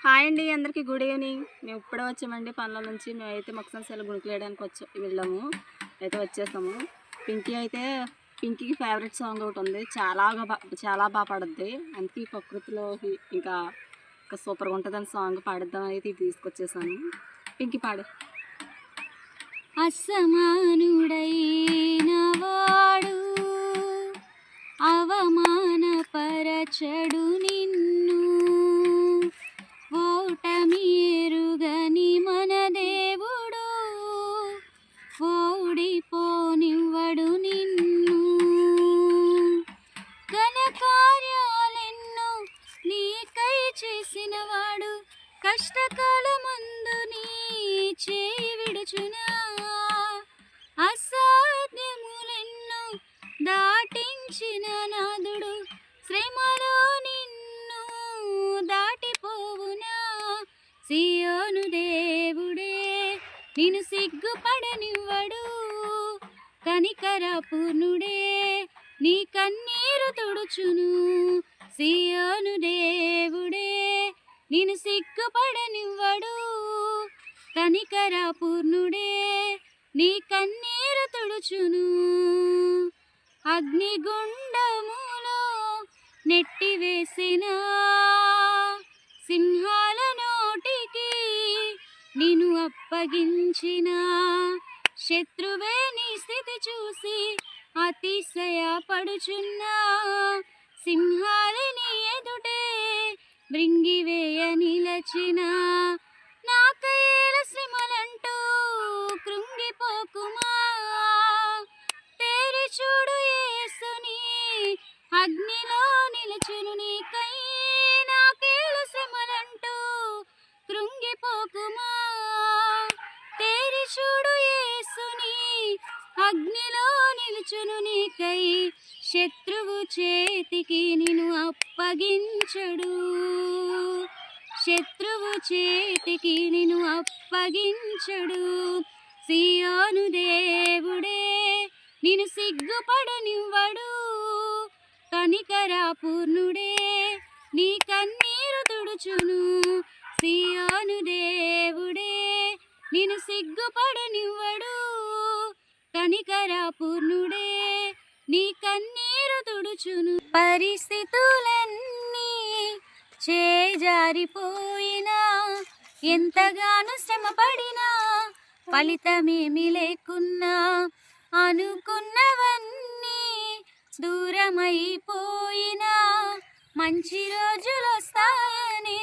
Hi అండి, అందరికీ good evening. మేము ఇప్పుడే వచ్చామండి పనుల నుంచి. మేమైతే మొక్కసంశలు గుణుకులేయడానికి వెళ్ళాము. అయితే వచ్చేసాము. పింకీకి ఫేవరెట్ సాంగ్ ఒకటి ఉంది, చాలా బాగా పాడుద్ది. అందుకే ఈ ప్రకృతిలోకి ఇంకా సూపర్గా ఉంటుందని సాంగ్ పాడిద్దాం అయితే ఇది తీసుకొచ్చేసాను. పింకీ పాడు. అసమానుడైన వాడు అవమానపరచడు నిన్ను, ఓటమి ఎరుగని మన దేవుడు ఓడిపోనివ్వడు నిన్ను. ఘనకార్యాలెన్నో నీకై చేసినవాడు కష్టకాలమందు నీ చేయి విడుచునా. అసాధ్యములెన్నో దాటించిన నాదుడు శ్రమలో నిన్ను దాటిపోవునా. సియోను దేవుడే నిన్ను సిగ్గుపడనివ్వడు, కనికరపూర్ణుడే నీ కన్నీరు తుడుచును. సియోను దేవుడే నిన్ను సిగ్గుపడనివ్వడు, కనికరపూర్ణుడే నీ కన్నీరు తుడుచును. అగ్నిగుండములో నెట్టివేసిన సింహాల నోటికి నిన్ను అప్పగించిన శత్రువే నీ స్థితి చూసి అతిశయపడుచున్నా. సింహాలని ఎదుటే మృంగివేయ నిలచిన నాకైల శ్రమలంటూ కృంగిపోకుమా. తేరి చూడు యేసుని అగ్నిలో నిలచును నీకై, నాకేల శ్రమలంటూ కృంగిపోకుమా. తేరి చూడు యేసుని అగ్నిలో నిలుచును నీకై, శత్రువు చేతికి నిన్ను అప్పగించడు, శత్రువు చేతికి నిన్ను అప్పగించడు. సియోను దేవుడే నిన్ను సిగ్గుపడనివ్వడు, కనికరపూర్ణుడే నీ కన్నీరు తుడుచును. సియోను దేవుడే నిన్ను సిగ్గుపడనివ్వడు, కనికరపూర్ణుడే నీ కన్నీరు తుడుచును. పరిస్థితులన్నీ చేజారిపోయినా, ఎంతగానో శ్రమపడినా, ఫలితమేమి లేకున్నా, అనుకున్నవన్నీ దూరమైపోయినా మంచి రోజులు వస్తాయని